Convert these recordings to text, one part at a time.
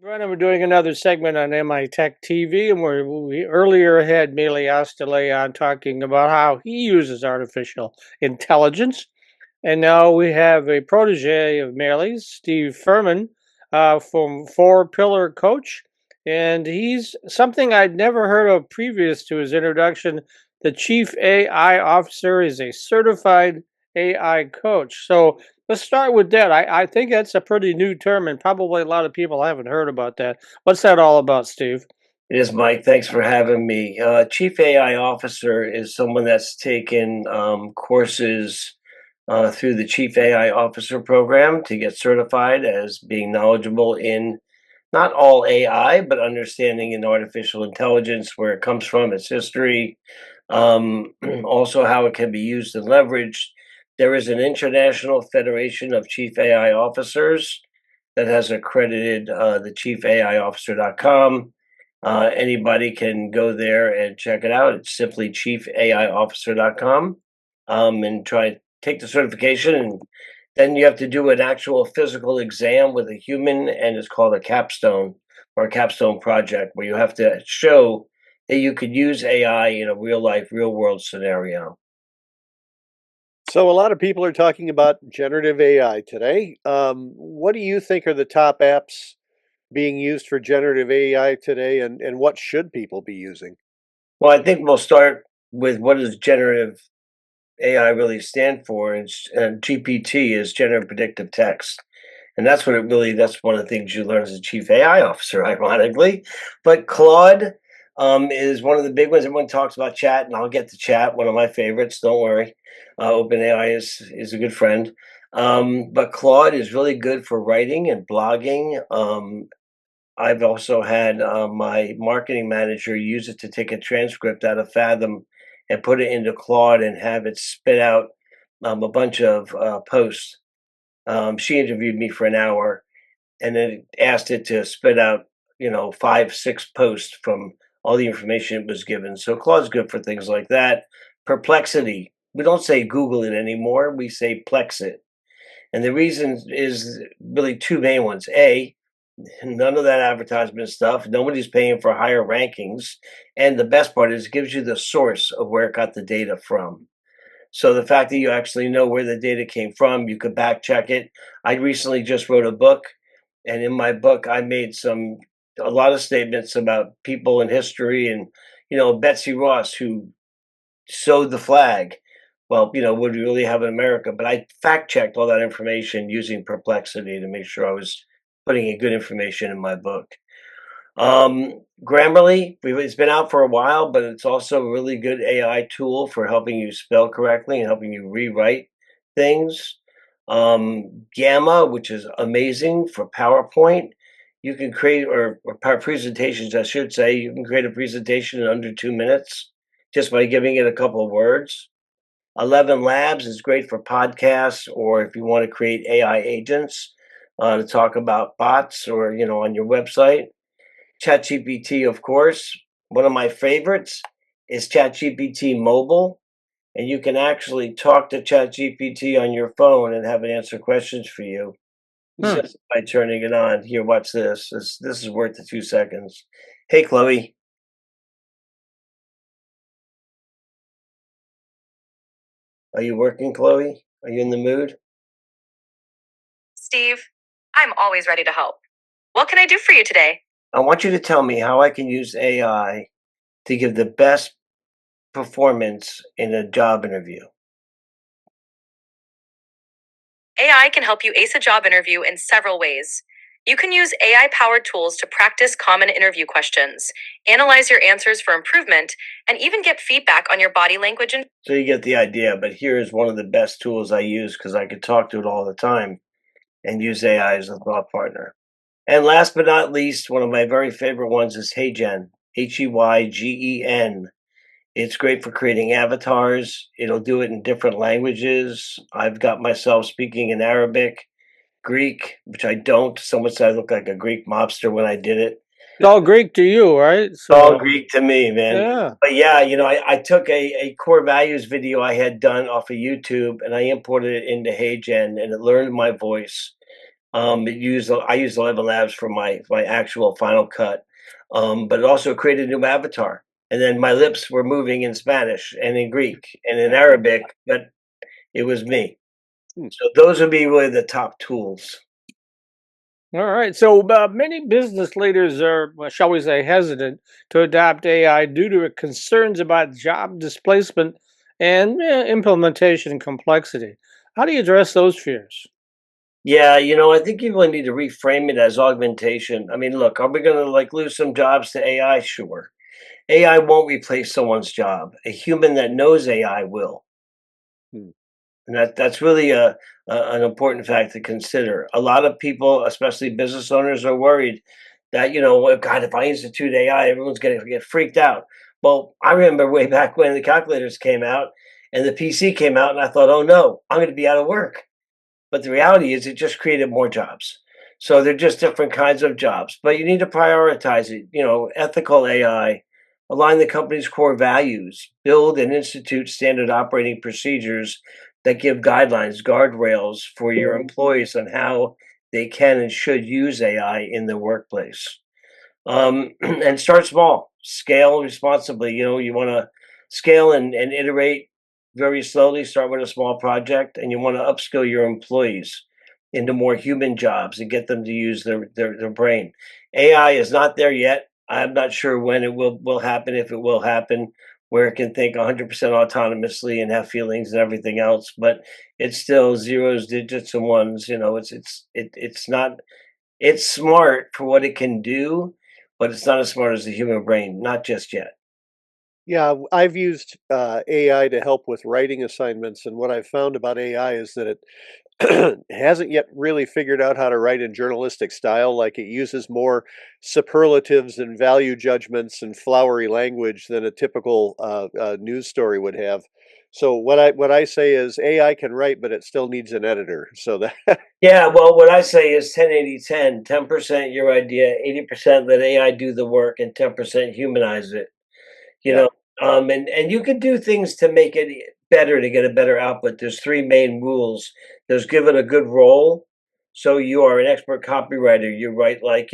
Brennan, we're doing another segment on MITech TV, and we earlier had Mealy Ostale on talking about how he uses artificial intelligence, and now we have a protege of Mealy's, Steve Ferman, from Four Pillar Coach, and he's something I'd never heard of previous to his introduction. The Chief AI Officer is a certified AI coach. So let's start with that. I think that's a pretty new term, and probably a lot of people haven't heard about that. What's that all about, Steve? It is, Mike. Thanks for having me. Chief AI Officer is someone that's taken courses through the Chief AI Officer program to get certified as being knowledgeable in not all AI, but understanding in artificial intelligence, where it comes from, its history, also how it can be used and leveraged. There is an International Federation of Chief AI Officers that has accredited the chiefaiofficer.com. Anybody can go there and check it out. It's simply chiefaiofficer.com, and try to take the certification. And then you have to do an actual physical exam with a human, and it's called a capstone or a capstone project, where you have to show that you could use AI in a real life, real world scenario. So a lot of people are talking about generative AI today. What do you think are the top apps being used for generative AI today, and what should people be using? Well, I think we'll start with what does generative AI really stand for? And GPT is generative predictive text. And that's what it really, that's one of the things you learn as a chief AI officer, ironically. But Claude is one of the big ones. Everyone talks about chat, and I'll get to chat, one of my favorites. Don't worry. OpenAI is a good friend. But Claude is really good for writing and blogging. I've also had my marketing manager use it to take a transcript out of Fathom and put it into Claude and have it spit out a bunch of posts. She interviewed me for an hour and then asked it to spit out, 5, 6 posts from all the information it was given. So Claude's good for things like that. Perplexity. We don't say Google it anymore. We say Plex it. And the reason is really two main ones. A, none of that advertisement stuff. Nobody's paying for higher rankings. And the best part is it gives you the source of where it got the data from. So the fact that you actually know where the data came from, you could back check it. I recently just wrote a book, and in my book, I made a lot of statements about people in history, and Betsy Ross, who sewed the flag. Well, would we really have in America? But I fact checked all that information using Perplexity to make sure I was putting in good information in my book. Grammarly, it's been out for a while, but it's also a really good AI tool for helping you spell correctly and helping you rewrite things. Gamma, which is amazing for PowerPoint. You can create, or presentations, I should say, you can create a presentation in under 2 minutes just by giving it a couple of words. 11 Labs is great for podcasts, or if you want to create AI agents to talk about bots, or on your website. ChatGPT, of course. One of my favorites is ChatGPT Mobile, and you can actually talk to ChatGPT on your phone and have it answer questions for you Hmm. just by turning it on. Here, watch this. This is worth the 2 seconds. Hey, Chloe. Are you working, Chloe? Are you in the mood? Steve, I'm always ready to help. What can I do for you today? I want you to tell me how I can use AI to give the best performance in a job interview. AI can help you ace a job interview in several ways. You can use AI powered tools to practice common interview questions, analyze your answers for improvement, and even get feedback on your body language and So you get the idea, but here is one of the best tools I use because I could talk to it all the time and use AI as a thought partner. And last but not least, one of my very favorite ones is HeyGen, HEYGEN. It's great for creating avatars. It'll do it in different languages. I've got myself speaking in Arabic, Greek, which I don't. Someone said I look like a Greek mobster when I did it. It's all Greek to you, right? It's all So, Greek to me, man. yeah. But yeah, I took a core values video I had done off of YouTube and I imported it into HeyGen, and it learned my voice. I used 11 Labs for my actual Final Cut, but it also created a new avatar. And then my lips were moving in Spanish and in Greek and in Arabic, but it was me. Hmm. So those would be really the top tools. All right. So many business leaders are, well, shall we say, hesitant to adopt AI due to concerns about job displacement and implementation complexity. How do you address those fears? Yeah, I think you really need to reframe it as augmentation. I mean, look, are we going to like lose some jobs to AI? Sure. AI won't replace someone's job. A human that knows AI will. Hmm. And that's really an important fact to consider. A lot of people, especially business owners, are worried that, well, God, if I institute AI, everyone's going to get freaked out. Well, I remember way back when the calculators came out and the PC came out, and I thought, oh no, I'm going to be out of work. But the reality is it just created more jobs. So they're just different kinds of jobs. But you need to prioritize it, ethical AI, align the company's core values, build and institute standard operating procedures that give guidelines, guardrails for your employees on how they can and should use AI in the workplace. And start small, scale responsibly. You want to scale and iterate very slowly. Start with a small project, and you want to upskill your employees into more human jobs and get them to use their brain. AI is not there yet. I'm not sure when it will happen, if it will happen, where it can think 100% autonomously and have feelings and everything else. But it's still zeros, digits, and ones. It's not. It's smart for what it can do, but it's not as smart as the human brain, not just yet. Yeah, I've used AI to help with writing assignments, and what I've found about AI is that it hasn't yet really figured out how to write in journalistic style. Like it uses more superlatives and value judgments and flowery language than a typical news story would have. So what I say is AI can write, but it still needs an editor. So that Yeah, well, what I say is 10-80-10. 10% your idea, 80% let AI do the work, and 10% humanize it. You yeah. know, and you can do things to make it better to get a better output. There's three main rules. There's give it a good role. So you are an expert copywriter. You write like,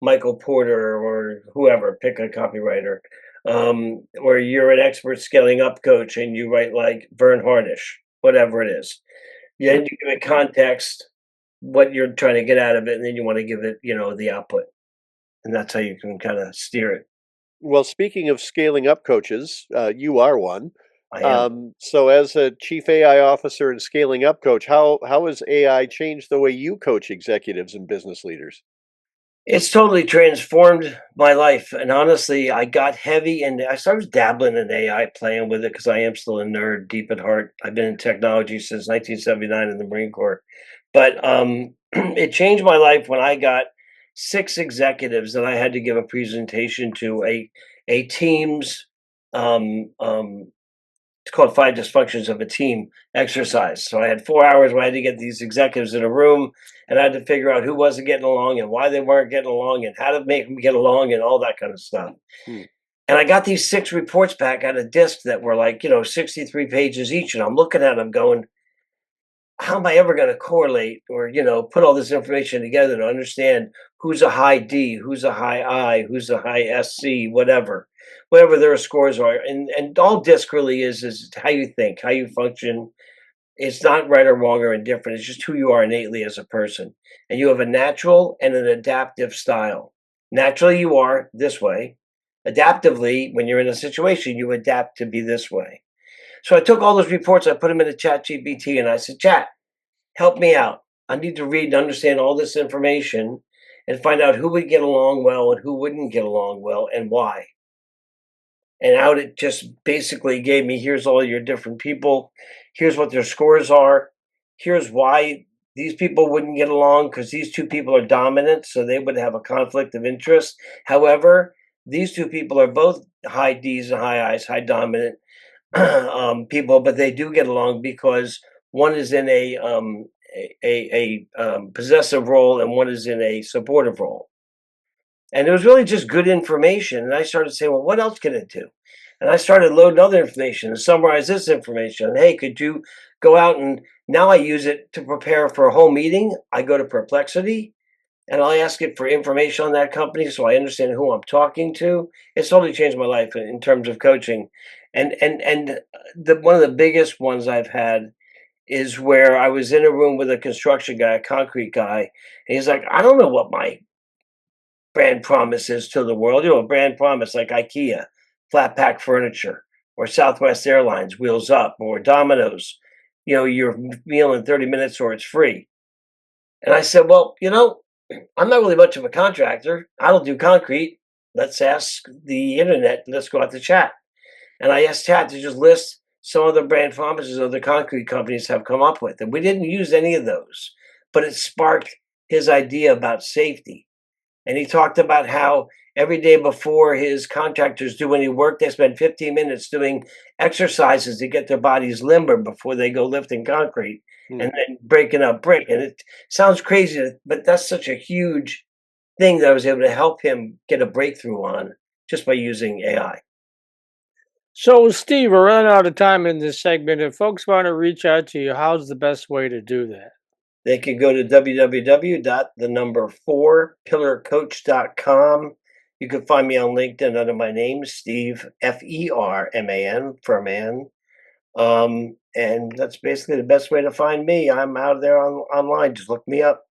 Michael Porter or whoever, pick a copywriter. Or you're an expert scaling up coach and you write like Vern Harnish, whatever it is. Yeah, you give it context, what you're trying to get out of it, and then you want to give it, the output. And that's how you can kind of steer it. Well, speaking of scaling up coaches, you are one. I am. So, as a chief AI officer and scaling up coach, how has AI changed the way you coach executives and business leaders? It's totally transformed my life, and honestly, I got heavy and I started dabbling in AI, playing with it because I am still a nerd deep at heart. I've been in technology since 1979 in the Marine Corps, but it changed my life when I got 6 executives that I had to give a presentation to a team's, um, um, it's called 5 Dysfunctions of a Team exercise. So I had 4 hours where I had to get these executives in a room, and I had to figure out who wasn't getting along and why they weren't getting along and how to make them get along and all that kind of stuff. Hmm. And I got these 6 reports back on a disc that were like, 63 pages each, and I'm looking at them going, how am I ever going to correlate or, put all this information together to understand who's a high D, who's a high I, who's a high SC, whatever their scores are. And all DISC really is how you think, how you function. It's not right or wrong or indifferent. It's just who you are innately as a person. And you have a natural and an adaptive style. Naturally, you are this way. Adaptively, when you're in a situation, you adapt to be this way. So I took all those reports, I put them in a chat GPT, and I said, chat, help me out. I need to read and understand all this information and find out who would get along well and who wouldn't get along well and why. And out it just basically gave me, here's all your different people, here's what their scores are, here's why these people wouldn't get along because these two people are dominant, so they would have a conflict of interest. However, these two people are both high D's and high I's, high dominant people, but they do get along because one is in a possessive role and one is in a supportive role. And it was really just good information. And I started saying, well, what else can it do? And I started loading other information and summarize this information. Hey, could you go out and Now I use it to prepare for a whole meeting. I go to Perplexity and I'll ask it for information on that company so I understand who I'm talking to. It's totally changed my life in terms of coaching. And the one of the biggest ones I've had is where I was in a room with a construction guy, a concrete guy, and he's like, I don't know what my brand promise is to the world. You know, a brand promise like IKEA, flat pack furniture, or Southwest Airlines, Wheels Up, or Domino's. You know, your meal in 30 minutes or it's free. And I said, well, you know, I'm not really much of a contractor. I don't do concrete. Let's ask the internet. Let's go out to chat. And I asked chat to just list some of the brand promises other concrete companies have come up with. And we didn't use any of those, but it sparked his idea about safety. And he talked about how every day before his contractors do any work, they spend 15 minutes doing exercises to get their bodies limber before they go lifting concrete Hmm. and then breaking up brick. And it sounds crazy, but that's such a huge thing that I was able to help him get a breakthrough on just by using AI. So, Steve, we're running out of time in this segment. If folks want to reach out to you, how's the best way to do that? They can go to www.4pillarcoach.com. You can find me on LinkedIn under my name, Steve Ferman, Ferman. And that's basically the best way to find me. I'm out there online. Just look me up.